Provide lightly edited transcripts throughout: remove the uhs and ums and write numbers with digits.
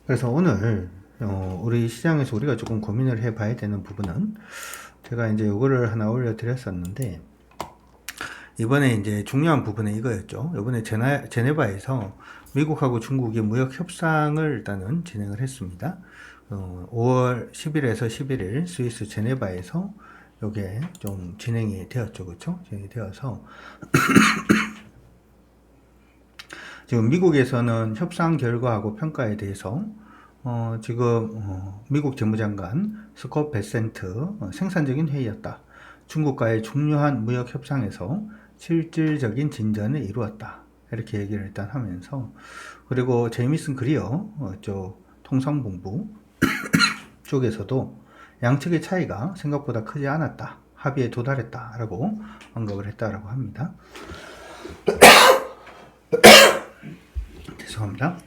그래서 오늘 우리 시장에서 우리가 조금 고민을 해 봐야 되는 부분은, 제가 이제 요거를 하나 올려드렸었는데, 이번에 이제 중요한 부분은 이거였죠. 이번에 제네바에서 미국하고 중국이 무역 협상을 일단은 진행을 했습니다. 5월 10일에서 11일 스위스 제네바에서 요게 좀 진행이 되었죠. 그쵸? 진행이 되어서 지금 미국에서는 협상 결과하고 평가에 대해서 지금 미국 재무장관 스콧 베센트, 생산적인 회의였다. 중국과의 중요한 무역 협상에서 실질적인 진전을 이루었다. 이렇게 얘기를 일단 하면서, 그리고 제이미슨 그리어 쪽 통상본부 쪽에서도 양측의 차이가 생각보다 크지 않았다. 합의에 도달했다라고 언급을 했다라고 합니다. 죄송합니다.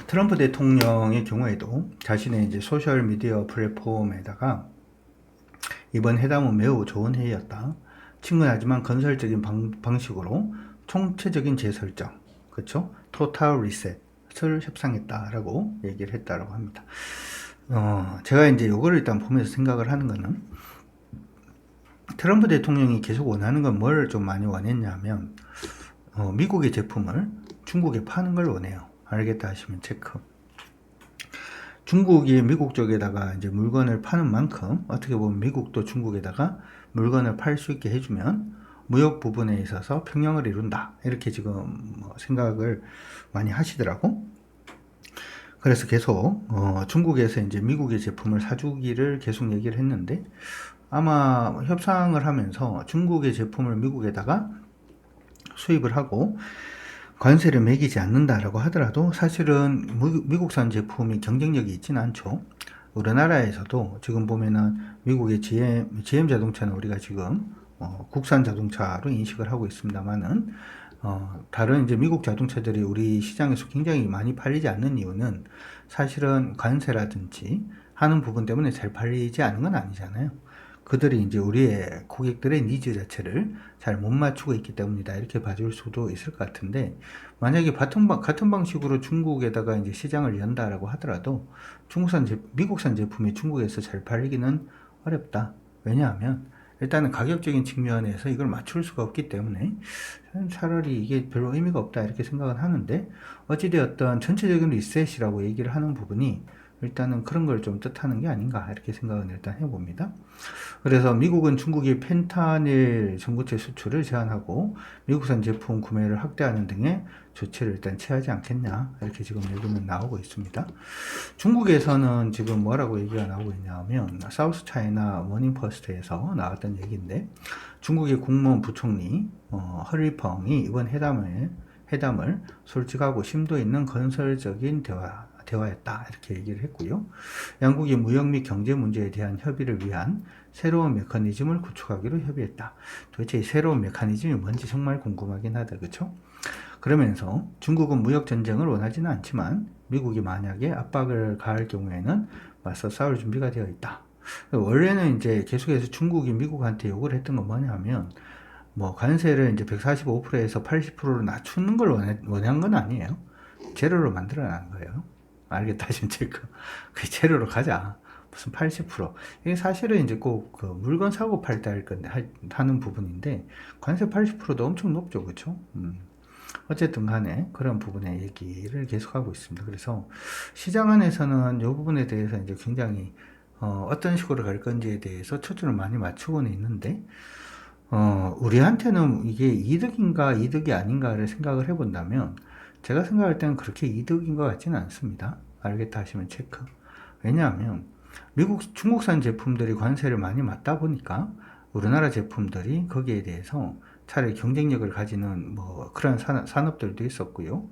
트럼프 대통령의 경우에도 자신의 이제 소셜 미디어 플랫폼에다가 이번 회담은 매우 좋은 회의였다. 친근하지만 건설적인 방식으로 총체적인 재설정, 그렇죠? 토탈 리셋을 협상했다라고 얘기를 했다라고 합니다. 제가 이제 요거를 일단 보면서 생각을 하는 거는, 트럼프 대통령이 계속 원하는 건 뭘 좀 많이 원했냐면, 미국의 제품을 중국에 파는 걸 원해요. 알겠다 하시면 체크. 중국이 미국 쪽에다가 이제 물건을 파는 만큼 어떻게 보면 미국도 중국에다가 물건을 팔 수 있게 해주면 무역 부분에 있어서 평형을 이룬다. 이렇게 지금 생각을 많이 하시더라고. 그래서 계속 중국에서 이제 미국의 제품을 사주기를 계속 얘기를 했는데, 아마 협상을 하면서 중국의 제품을 미국에다가 수입을 하고 관세를 매기지 않는다라고 하더라도 사실은 미국산 제품이 경쟁력이 있지는 않죠. 우리나라에서도 지금 보면은 미국의 GM 자동차는 우리가 지금 국산 자동차로 인식을 하고 있습니다만은, 다른 이제 미국 자동차들이 우리 시장에서 굉장히 많이 팔리지 않는 이유는 사실은 관세라든지 하는 부분 때문에 잘 팔리지 않은 건 아니잖아요. 그들이 이제 우리의 고객들의 니즈 자체를 잘 못 맞추고 있기 때문이다. 이렇게 봐줄 수도 있을 것 같은데, 만약에 같은 방식으로 중국에다가 이제 시장을 연다라고 하더라도 미국산 제품이 중국에서 잘 팔리기는 어렵다. 왜냐하면 일단은 가격적인 측면에서 이걸 맞출 수가 없기 때문에 차라리 이게 별로 의미가 없다. 이렇게 생각은 하는데, 어찌되었던 전체적인 리셋이라고 얘기를 하는 부분이 일단은 그런 걸 좀 뜻하는 게 아닌가. 이렇게 생각은 일단 해봅니다. 그래서 미국은 중국이 펜타닐 전구체 수출을 제한하고 미국산 제품 구매를 확대하는 등의 조치를 일단 취하지 않겠냐, 이렇게 지금 얘기는 나오고 있습니다. 중국에서는 지금 뭐라고 얘기가 나오고 있냐면, 사우스 차이나 머닝포스트에서 나왔던 얘기인데, 중국의 국무원 부총리 허리펑이 이번 회담을 솔직하고 심도 있는 건설적인 대화였다, 이렇게 얘기를 했고요. 양국이 무역 및 경제 문제에 대한 협의를 위한 새로운 메커니즘을 구축하기로 협의했다. 도대체 이 새로운 메커니즘이 뭔지 정말 궁금하긴 하다. 그쵸? 그러면서 중국은 무역 전쟁을 원하지는 않지만 미국이 만약에 압박을 가할 경우에는 맞서 싸울 준비가 되어 있다. 원래는 이제 계속해서 중국이 미국한테 요구를 했던 건 뭐냐면, 뭐 관세를 이제 145%에서 80%로 낮추는 걸 원한 건 아니에요. 제로로 만들어 놨는 거예요. 알겠다 하시면 체크. 그 제로로 가자. 무슨 80%. 이게 사실은 이제 꼭 그 물건 사고 팔 때 하는 부분인데, 관세 80%도 엄청 높죠. 그쵸? 어쨌든 간에 그런 부분의 얘기를 계속하고 있습니다. 그래서 시장 안에서는 이 부분에 대해서 이제 굉장히 어떤 식으로 갈 건지에 대해서 초점을 많이 맞추고는 있는데, 우리한테는 이게 이득인가 이득이 아닌가를 생각을 해본다면, 제가 생각할 때는 그렇게 이득인 것 같지는 않습니다. 알겠다 하시면 체크. 왜냐하면 중국산 제품들이 관세를 많이 맞다 보니까 우리나라 제품들이 거기에 대해서 차라리 경쟁력을 가지는 뭐 그런 산업들도 있었고요.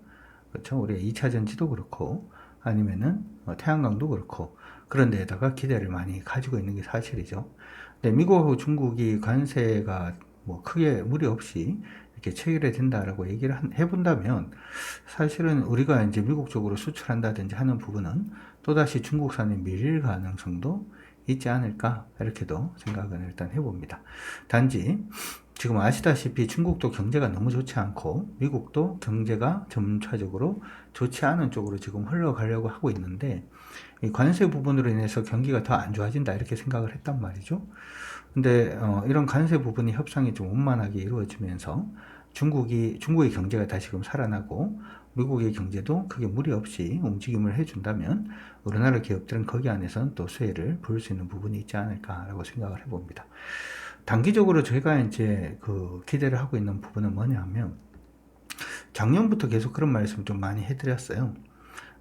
그렇죠? 우리 2차 전지도 그렇고 아니면은 태양광도 그렇고, 그런 데에다가 기대를 많이 가지고 있는 게 사실이죠. 근데 미국하고 중국이 관세가 뭐 크게 무리 없이 이렇게 체결이 된다라고 얘기를 해본다면, 사실은 우리가 이제 미국 쪽으로 수출한다든지 하는 부분은 또다시 중국산에 밀릴 가능성도 있지 않을까, 이렇게도 생각은 일단 해봅니다. 단지 지금 아시다시피 중국도 경제가 너무 좋지 않고 미국도 경제가 점차적으로 좋지 않은 쪽으로 지금 흘러가려고 하고 있는데 이 관세 부분으로 인해서 경기가 더 안 좋아진다 이렇게 생각을 했단 말이죠. 근데 이런 관세 부분이 협상이 좀 원만하게 이루어지면서 중국의 경제가 다시금 살아나고 미국의 경제도 크게 무리 없이 움직임을 해준다면 우리나라 기업들은 거기 안에서는 또 수혜를 볼 수 있는 부분이 있지 않을까라고 생각을 해봅니다. 단기적으로 저희가 이제 기대를 하고 있는 부분은 뭐냐면 작년부터 계속 그런 말씀 좀 많이 해드렸어요.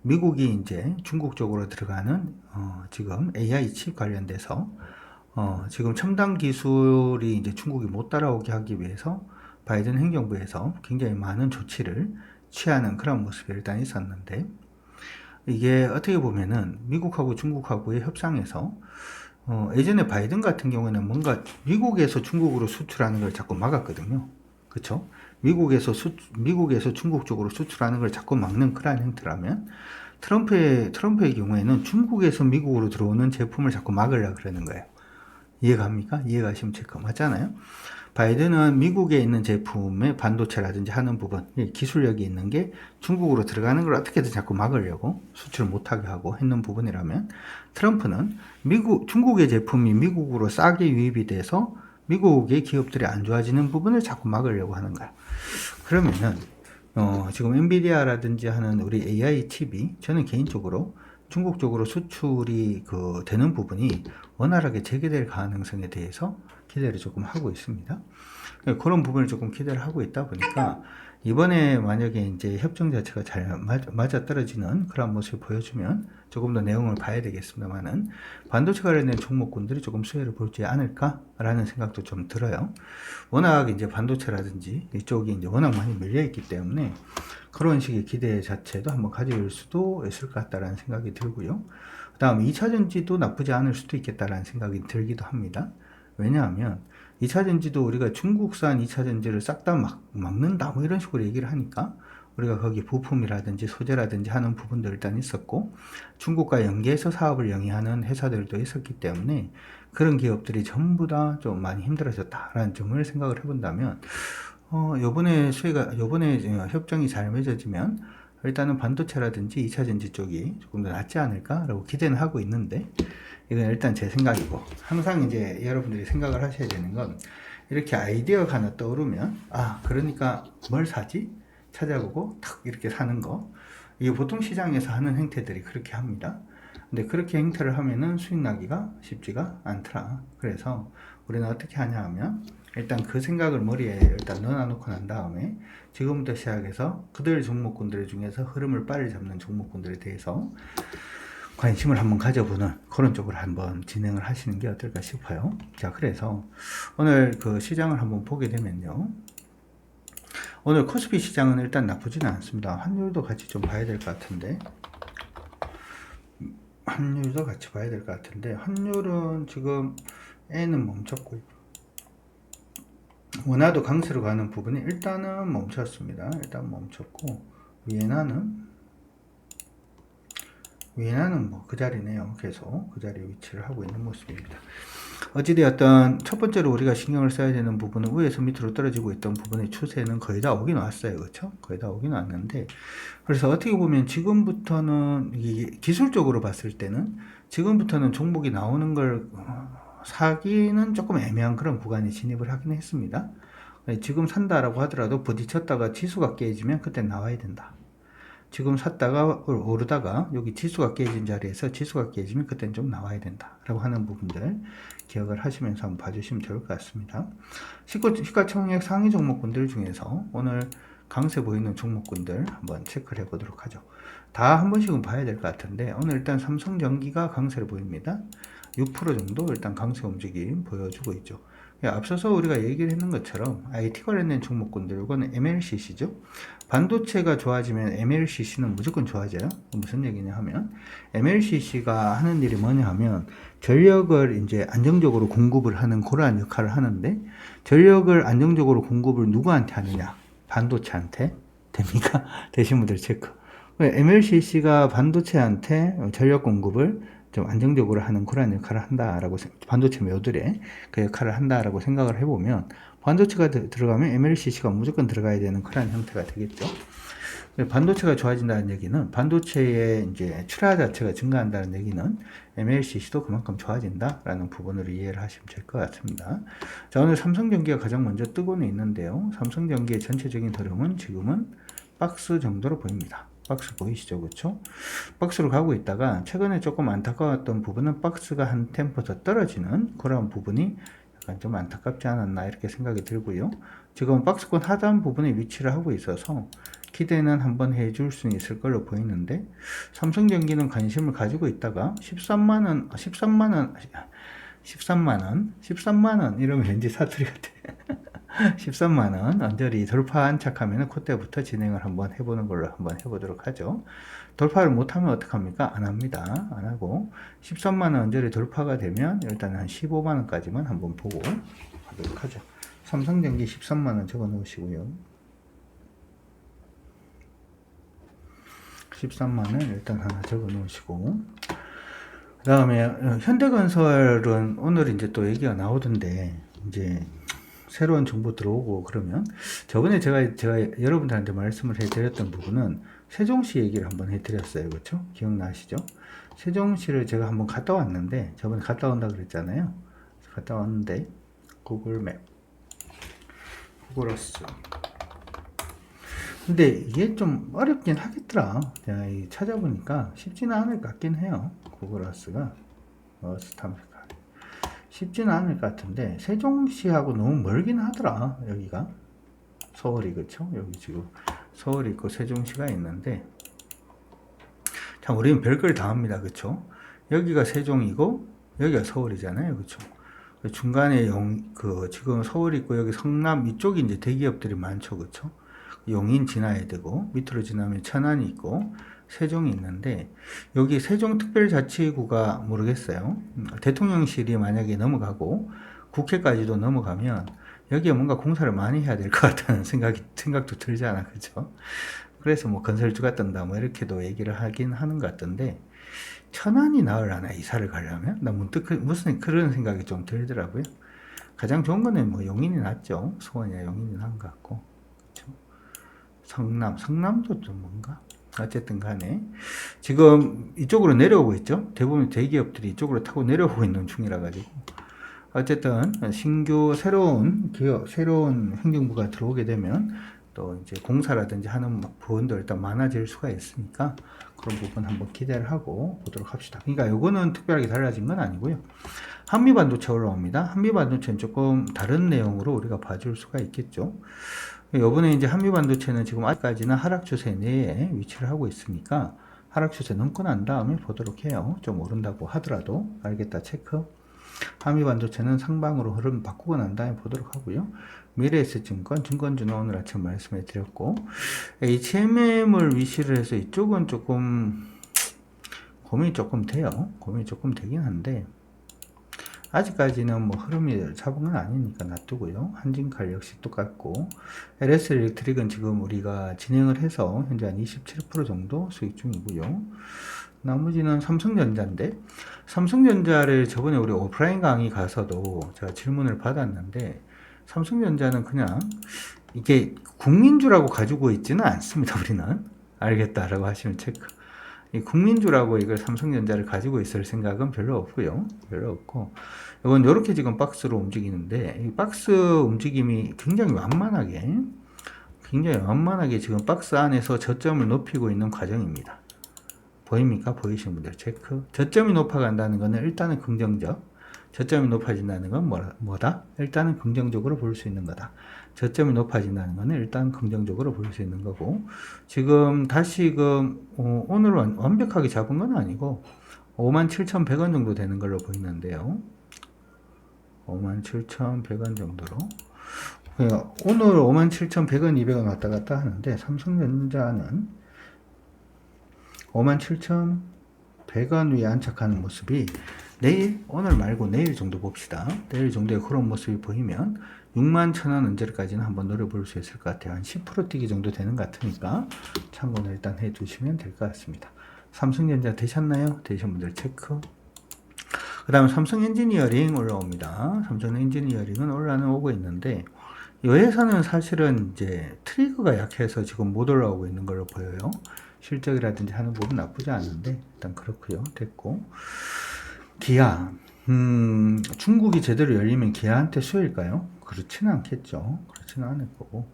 미국이 이제 중국 쪽으로 들어가는 지금 AI 칩 관련돼서 지금 첨단 기술이 이제 중국이 못 따라오게 하기 위해서 바이든 행정부에서 굉장히 많은 조치를 취하는 그런 모습이 일단 있었는데 이게 어떻게 보면은 미국하고 중국하고의 협상에서 예전에 바이든 같은 경우에는 뭔가 미국에서 중국으로 수출하는 걸 자꾸 막았거든요. 그쵸? 미국에서 중국 쪽으로 수출하는 걸 자꾸 막는 그러한 형태라면 트럼프의 경우에는 중국에서 미국으로 들어오는 제품을 자꾸 막으려고 그러는 거예요. 이해갑니까? 이해가시면 체크 맞잖아요. 바이든은 미국에 있는 제품의 반도체라든지 하는 부분, 기술력이 있는 게 중국으로 들어가는 걸 어떻게든 자꾸 막으려고 수출을 못하게 하고 했는 부분이라면 트럼프는 중국의 제품이 미국으로 싸게 유입이 돼서 미국의 기업들이 안 좋아지는 부분을 자꾸 막으려고 하는 거야. 그러면은 지금 엔비디아라든지 하는 우리 AI 칩이 저는 개인적으로 중국 쪽으로 수출이 되는 부분이 원활하게 재개될 가능성에 대해서 기대를 조금 하고 있습니다. 그런 부분을 조금 기대를 하고 있다 보니까 이번에 만약에 이제 협정 자체가 잘 맞아 떨어지는 그런 모습을 보여주면 조금 더 내용을 봐야 되겠습니다만은 반도체 관련된 종목군들이 조금 수혜를 볼지 않을까라는 생각도 좀 들어요. 워낙 이제 반도체라든지 이쪽이 이제 워낙 많이 밀려 있기 때문에 그런 식의 기대 자체도 한번 가질 수도 있을 것 같다라는 생각이 들고요. 그 다음 2차전지도 나쁘지 않을 수도 있겠다라는 생각이 들기도 합니다. 왜냐하면 2차전지도 우리가 중국산 2차전지를 싹 다 막는다 뭐 이런 식으로 얘기를 하니까 우리가 거기 부품이라든지 소재라든지 하는 부분도 일단 있었고 중국과 연계해서 사업을 영위하는 회사들도 있었기 때문에 그런 기업들이 전부 다 좀 많이 힘들어졌다라는 점을 생각을 해본다면 요번에 협정이 잘 맺어지면 일단은 반도체라든지 2차전지 쪽이 조금 더 낫지 않을까라고 기대는 하고 있는데 이건 일단 제 생각이고 항상 이제 여러분들이 생각을 하셔야 되는 건 이렇게 아이디어가 하나 떠오르면 그러니까 뭘 사지? 찾아보고 탁 이렇게 사는 거 이게 보통 시장에서 하는 행태들이 그렇게 합니다. 근데 그렇게 행태를 하면은 수익 나기가 쉽지가 않더라. 그래서 우리는 어떻게 하냐 하면 일단 그 생각을 머리에 일단 넣어놓고 난 다음에 지금부터 시작해서 그들 종목군들 중에서 흐름을 빨리 잡는 종목군들에 대해서 관심을 한번 가져보는 그런 쪽으로 한번 진행을 하시는 게 어떨까 싶어요. 자, 그래서 오늘 시장을 한번 보게 되면요. 오늘 코스피 시장은 일단 나쁘지는 않습니다. 환율도 같이 좀 봐야 될 것 같은데 환율은 지금 N은 멈췄고 원화도 강세로 가는 부분이 일단은 멈췄습니다. 일단 멈췄고 위엔화는 뭐 그 자리네요. 계속 그 자리에 위치를 하고 있는 모습입니다. 어찌되었든 첫 번째로 우리가 신경을 써야 되는 부분은 위에서 밑으로 떨어지고 있던 부분의 추세는 거의 다 오긴 왔어요. 그렇죠? 거의 다 오긴 왔는데 그래서 어떻게 보면 지금부터는 기술적으로 봤을 때는 지금부터는 종목이 나오는 걸 사기는 조금 애매한 그런 구간에 진입을 하긴 했습니다. 지금 산다라고 하더라도 부딪혔다가 지수가 깨지면 그때 나와야 된다. 지금 샀다가 오르다가 여기 지수가 깨진 자리에서 지수가 깨지면 그때는 좀 나와야 된다 라고 하는 부분들 기억을 하시면서 한번 봐주시면 좋을 것 같습니다. 시가총액 상위 종목군들 중에서 오늘 강세 보이는 종목군들 한번 체크를 해보도록 하죠. 다 한 번씩은 봐야 될 것 같은데 오늘 일단 삼성전기가 강세를 보입니다. 6% 정도 일단 강세 움직임 보여주고 있죠. 앞서서 우리가 얘기를 했는 것처럼 IT 관련된 종목군들 이거는 MLCC죠. 반도체가 좋아지면 MLCC는 무조건 좋아져요. 무슨 얘기냐 하면 MLCC가 하는 일이 뭐냐 하면 전력을 이제 안정적으로 공급을 하는 그러한 역할을 하는데 전력을 안정적으로 공급을 누구한테 하느냐? 반도체한테 됩니까? 되신 분들 체크. MLCC가 반도체한테 전력 공급을 좀 안정적으로 하는 그런 역할을 한다라고, 반도체 매우들의 그 역할을 한다라고 생각을 해보면, 반도체가 들어가면 MLCC가 무조건 들어가야 되는 그런 형태가 되겠죠. 반도체가 좋아진다는 얘기는, 반도체의 이제 출하 자체가 증가한다는 얘기는 MLCC도 그만큼 좋아진다라는 부분으로 이해를 하시면 될 것 같습니다. 자, 오늘 삼성전기가 가장 먼저 뜨고는 있는데요. 삼성전기의 전체적인 흐름은 지금은 박스 정도로 보입니다. 박스 보이시죠? 그렇죠? 박스로 가고 있다가 최근에 조금 안타까웠던 부분은 박스가 한 템포 더 떨어지는 그런 부분이 약간 좀 안타깝지 않았나 이렇게 생각이 들고요. 지금 박스권 하단 부분에 위치를 하고 있어서 기대는 한번 해줄 수 있을 걸로 보이는데, 삼성전기는 관심을 가지고 있다가 13만원 이러면 왠지 사투리 같아. 13만원 언저리 돌파한 척하면 그때부터 진행을 한번 해보는 걸로 한번 해보도록 하죠. 돌파를 못하면 어떡합니까? 안 합니다. 안 하고 13만원 언저리 돌파가 되면 일단 한 15만원까지만 한번 보고 하도록 하죠. 삼성전기 13만원 적어 놓으시고요. 13만원 일단 하나 적어 놓으시고, 그 다음에 현대건설은 오늘 이제 또 얘기가 나오던데, 이제 새로운 정보 들어오고 그러면, 저번에 제가 여러분들한테 말씀을 해드렸던 부분은 세종시 얘기를 한번 해드렸어요. 그렇죠? 기억나시죠? 세종시를 제가 한번 갔다 왔는데, 저번에 갔다 온다 그랬잖아요. 갔다 왔는데 구글맵, 구글어스. 근데 이게 좀 어렵긴 하겠더라. 제가 찾아보니까 쉽지는 않을 것 같긴 해요. 구글어스가 탐색하기 쉽지는 않을 것 같은데, 세종시하고 너무 멀긴 하더라. 여기가 서울이, 그쵸? 여기 지금 서울이 있고 세종시가 있는데, 참 우리는 별걸 다 합니다. 그쵸? 여기가 세종이고 여기가 서울이잖아요. 그쵸? 중간에 지금 서울 있고 여기 성남 이쪽이 이제 대기업들이 많죠. 그쵸? 용인 지나야 되고, 밑으로 지나면 천안이 있고 세종이 있는데, 여기 세종특별자치구가 모르겠어요. 대통령실이 만약에 넘어가고 국회까지도 넘어가면 여기에 뭔가 공사를 많이 해야 될 것 같다는 생각도 들잖아. 그죠? 그래서 뭐 건설주가 뜬다 뭐 이렇게도 얘기를 하긴 하는 것 같던데, 천안이 나으려나 이사를 가려면? 나 문득 무슨 그런 생각이 좀 들더라고요. 가장 좋은 거는 뭐 용인이 낫죠. 수원이나 용인이 나은 것 같고. 그쵸? 성남도 좀 뭔가? 어쨌든 간에 지금 이쪽으로 내려오고 있죠. 대부분 대기업들이 이쪽으로 타고 내려오고 있는 중이라 가지고, 어쨌든 신규 새로운 행정부가 들어오게 되면 또 이제 공사라든지 하는 부분도 일단 많아질 수가 있으니까, 그런 부분 한번 기대를 하고 보도록 합시다. 그러니까 요거는 특별하게 달라진 건 아니고요. 한미반도체 올라옵니다. 한미반도체는 조금 다른 내용으로 우리가 봐줄 수가 있겠죠. 요번에 이제 한미반도체는 지금 아직까지는 하락 추세 내에 위치를 하고 있으니까, 하락 추세 넘고 난 다음에 보도록 해요. 좀 오른다고 하더라도 알겠다 체크. 한미반도체는 상방으로 흐름 바꾸고 난 다음에 보도록 하고요. 미래에셋증권, 증권주는 오늘 아침 말씀해 드렸고, HMM을 위시를 해서 이쪽은 조금 고민이 조금 돼요. 고민이 조금 되긴 한데, 아직까지는 뭐 흐름이 잡은 건 아니니까 놔두고요. 한진칼 역시 똑같고, LS 일렉트릭은 지금 우리가 진행을 해서 현재 한 27% 정도 수익 중이고요. 나머지는 삼성전자인데, 삼성전자를 저번에 우리 오프라인 강의 가서도 제가 질문을 받았는데, 삼성전자는 그냥 이게 국민주라고 가지고 있지는 않습니다. 우리는 알겠다라고 하시면 체크. 이 국민주라고 이걸 삼성전자를 가지고 있을 생각은 별로 없고요. 별로 없고, 이건 이렇게 지금 박스로 움직이는데, 이 박스 움직임이 굉장히 완만하게 지금 박스 안에서 저점을 높이고 있는 과정입니다. 보입니까? 보이시는 분들 체크. 저점이 높아간다는 것은 일단은 긍정적, 저점이 높아진다는 건 뭐다? 일단은 긍정적으로 볼 수 있는 거다. 저점이 높아진다는 것은 일단 긍정적으로 볼 수 있는 거고, 지금 다시금 오늘 완벽하게 잡은 건 아니고 57,100원 정도 되는 걸로 보이는데요. 57,100원 정도로, 오늘 57,100원, 200원 왔다 갔다 하는데, 삼성전자는 57,100원 위에 안착하는 모습이 오늘 말고 내일 정도 봅시다. 내일 정도의 그런 모습이 보이면 61,000원 언저리까지는 한번 노려볼 수 있을 것 같아요. 한 10% 뛰기 정도 되는 것 같으니까 참고는 일단 해 두시면 될 것 같습니다. 삼성전자 되셨나요? 되신 분들 체크. 그 다음에 삼성 엔지니어링 올라옵니다. 삼성 엔지니어링은 올라는 오고 있는데, 이 회사는 사실은 이제 트리거가 약해서 지금 못 올라오고 있는 걸로 보여요. 실적이라든지 하는 부분 나쁘지 않은데, 일단 그렇고요. 됐고. 기아. 중국이 제대로 열리면 기아한테 수혜일까요? 그렇지는 않겠죠. 그렇지는 않을 거고.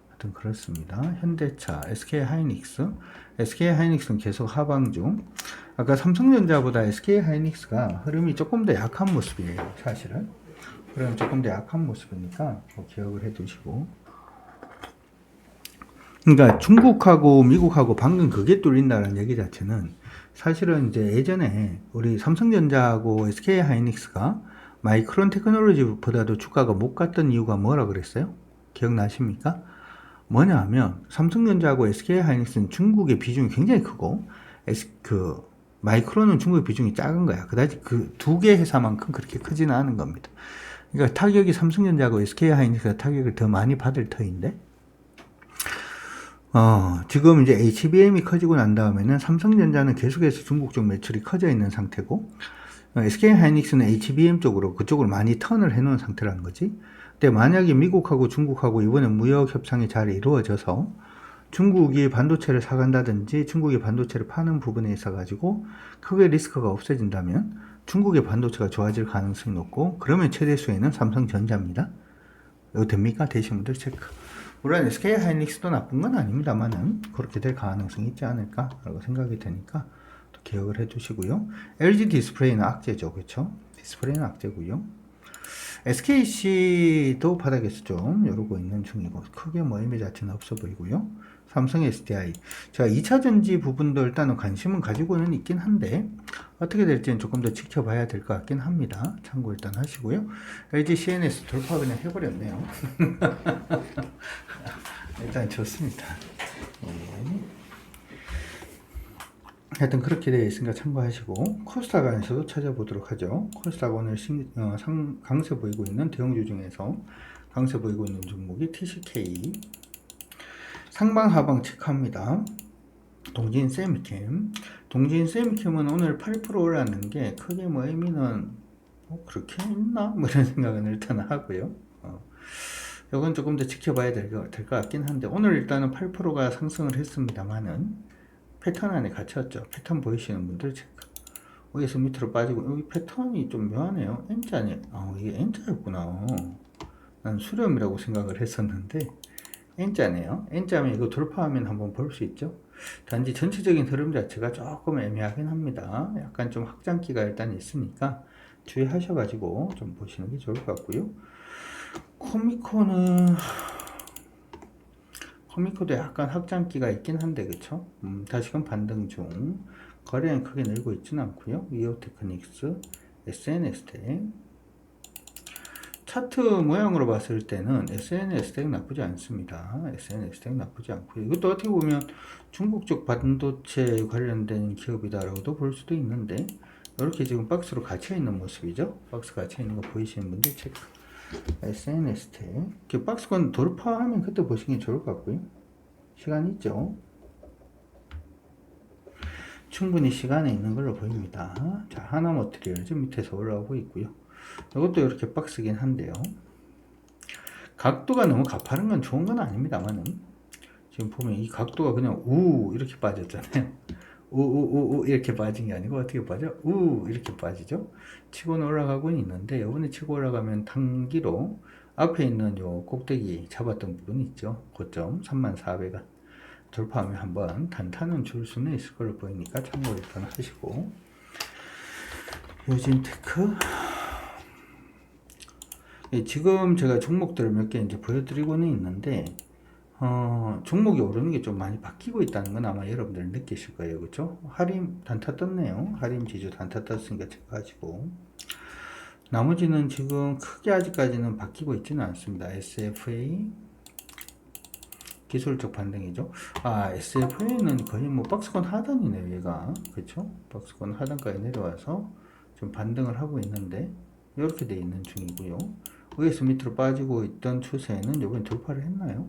하여튼 그렇습니다. 현대차, SK하이닉스. SK하이닉스는 계속 하방 중. 아까 삼성전자보다 SK하이닉스가 흐름이 조금 더 약한 모습이에요. 사실은. 흐름이 조금 더 약한 모습이니까 기억을 해 두시고. 그러니까 중국하고 미국하고 방금 그게 뚫린다는 얘기 자체는 사실은 이제 예전에 우리 삼성전자하고 SK하이닉스가 마이크론 테크놀로지보다도 주가가 못 갔던 이유가 뭐라 그랬어요? 기억나십니까? 뭐냐 하면 삼성전자하고 SK하이닉스는 중국의 비중이 굉장히 크고 마이크론은 중국의 비중이 작은 거야. 그다지 그 두 개 회사만큼 그렇게 크지는 않은 겁니다. 그러니까 타격이 삼성전자하고 SK하이닉스가 타격을 더 많이 받을 터인데 지금 이제 HBM이 커지고 난 다음에는 삼성전자는 계속해서 중국 쪽 매출이 커져 있는 상태고, SK하이닉스는 HBM 쪽으로 그쪽으로 많이 턴을 해놓은 상태라는 거지. 근데 만약에 미국하고 중국하고 이번에 무역 협상이 잘 이루어져서 중국이 반도체를 사간다든지 중국이 반도체를 파는 부분에 있어 가지고 크게 리스크가 없어진다면 중국의 반도체가 좋아질 가능성이 높고, 그러면 최대 수혜는 삼성전자입니다. 이거 됩니까? 되신 분들 체크. 물론 SK하이닉스도 나쁜 건 아닙니다만은 그렇게 될 가능성이 있지 않을까라고 생각이 되니까 또 기억을 해두시고요. LG 디스플레이는 악재죠, 그렇죠? 디스플레이는 악재고요. SKC도 바닥에서 좀 이러고 있는 중이고 크게 뭐 의미 자체는 없어 보이고요. 삼성 SDI 제가 2차전지 부분도 일단은 관심은 가지고는 있긴 한데 어떻게 될지는 조금 더 지켜봐야 될 것 같긴 합니다. 참고 일단 하시고요. LG CNS 돌파 그냥 해버렸네요. 일단 좋습니다. 하여튼 그렇게 되어 있으니까 참고하시고, 코스닥안에서도 찾아보도록 하죠. 코스닥 오늘 강세 보이고 있는 대형주 중에서 강세 보이고 있는 종목이 TCK. 상방하방 체크합니다. 동진 세미캠. 동진 세미캠은 오늘 8% 올랐는 게 크게 뭐 의미는 그렇게 있나? 뭐 이런 생각은 일단 하고요. 이건 조금 더 지켜봐야 될 것 같긴 한데, 오늘 일단은 8%가 상승을 했습니다만은 패턴 안에 갇혔죠. 패턴 보이시는 분들 체크. 여기서 밑으로 빠지고, 여기 패턴이 좀 묘하네요. N자네. 이게 N자였구나. 난 수렴이라고 생각을 했었는데 N자네요. N자면 이거 돌파하면 한번 볼 수 있죠. 단지 전체적인 흐름 자체가 조금 애매하긴 합니다. 약간 좀 확장기가 일단 있으니까 주의하셔가지고 좀 보시는 게 좋을 것 같고요. 코미코도 약간 확장기가 있긴 한데, 그쵸? 다시금 반등 중. 거래량 크게 늘고 있지는 않고요. 이오테크닉스, SNS텍. 차트 모양으로 봤을 때는 SNS텍 나쁘지 않습니다. SNS텍 나쁘지 않고요. 이것도 어떻게 보면 중국 쪽 반도체 관련된 기업이다라고도 볼 수도 있는데, 이렇게 지금 박스로 갇혀있는 모습이죠. 박스 갇혀있는 거 보이시는 분들 체크. SNS텍. 이렇게 박스권 돌파하면 그때 보시는 게 좋을 것 같고요. 시간 있죠. 충분히 시간에 있는 걸로 보입니다. 자, 하나머트리얼즈 밑에서 올라오고 있고요. 이것도 이렇게 박스긴 한데요. 각도가 너무 가파른 건 좋은 건 아닙니다만은 지금 보면 이 각도가 그냥 우 이렇게 빠졌잖아요. 우 이렇게 빠진 게 아니고 어떻게 빠져? 우 이렇게 빠지죠. 치고는 올라가고 있는데, 이번에 치고 올라가면 단기로 앞에 있는 요 꼭대기 잡았던 부분 있죠. 고점 3400원 돌파하면 한번 단타는 줄 수는 있을 걸로 보이니까 참고 일단 하시고, 요진테크. 지금 제가 종목들을 몇 개 이제 보여드리고는 있는데, 종목이 오르는 게 좀 많이 바뀌고 있다는 건 아마 여러분들 느끼실 거예요. 그쵸? 하림 단타 떴네요. 하림 지주 단타 떴으니까 체크하시고, 나머지는 지금 크게 아직까지는 바뀌고 있지는 않습니다. SFA 기술적 반등이죠. SFA는 거의 뭐 박스권 하단이네요, 얘가. 그쵸? 박스권 하단까지 내려와서 좀 반등을 하고 있는데, 이렇게 돼 있는 중이고요. 위에서 밑으로 빠지고 있던 추세는 이번에 돌파를 했나요?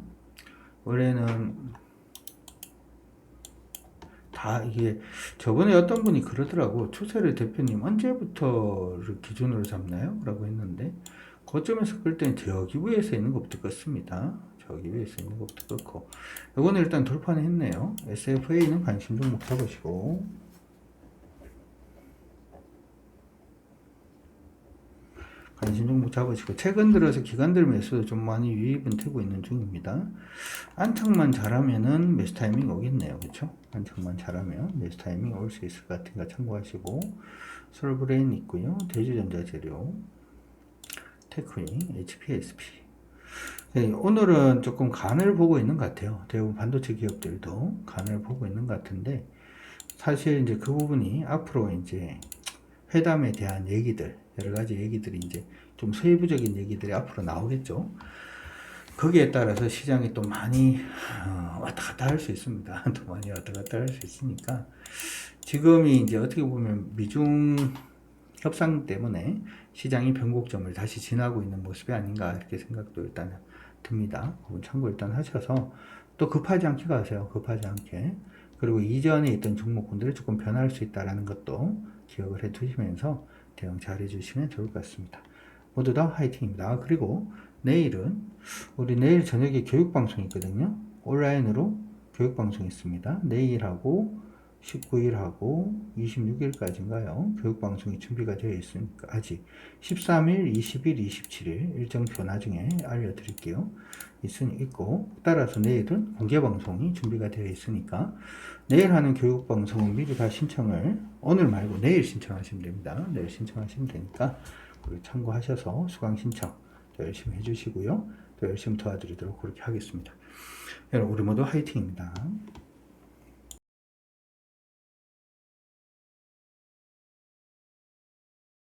원래는 다 이게 저번에 어떤 분이 그러더라고. 추세를 대표님 언제부터를 기준으로 잡나요? 라고 했는데 거점에서 끌 때는 저기 위에서 있는 것부터 껐습니다. 저기 위에서 있는 것부터 껐고 요거는 일단 돌파는 했네요. SFA는 관심 종목 잡으시고 관심 종목 잡으시고 최근 들어서 기관들 매수도 좀 많이 유입은 되고 있는 중입니다. 안착만 잘하면은 매수 타이밍 오겠네요. 그쵸? 안착만 잘하면 매수 타이밍 올 수 있을 것 같으니까 참고하시고 솔브레인 있고요. 대주전자재료 테크니 HPSP 오늘은 조금 간을 보고 있는 것 같아요. 대부분 반도체 기업들도 간을 보고 있는 것 같은데 사실 이제 그 부분이 앞으로 이제 회담에 대한 얘기들 여러 가지 얘기들이 이제 좀 세부적인 얘기들이 앞으로 나오겠죠. 거기에 따라서 시장이 또 많이 왔다 갔다 할 수 있습니다. 또 많이 왔다 갔다 할 수 있으니까 지금이 이제 어떻게 보면 미중 협상 때문에 시장이 변곡점을 다시 지나고 있는 모습이 아닌가 이렇게 생각도 일단 듭니다. 그건 참고 일단 하셔서 또 급하지 않게 가세요. 급하지 않게. 그리고 이전에 있던 종목군들이 조금 변할 수 있다는 것도 기억을 해 두시면서 대응 잘 해주시면 좋을 것 같습니다. 모두 다 화이팅입니다. 그리고 내일은 우리 내일 저녁에 교육방송 있거든요. 온라인으로 교육방송 있습니다. 내일하고 19일하고 26일까지인가요? 교육방송이 준비가 되어 있으니까 아직 13일, 20일, 27일 일정표 나중에 알려드릴게요. 있고 따라서 내일은 공개방송이 준비가 되어 있으니까 내일 하는 교육방송은 미리 다 신청을 오늘 말고 내일 신청하시면 됩니다. 내일 신청하시면 되니까 참고하셔서 수강 신청 열심히 해주시고요. 또 열심히 도와드리도록 그렇게 하겠습니다. 여러분 우리 모두 화이팅입니다.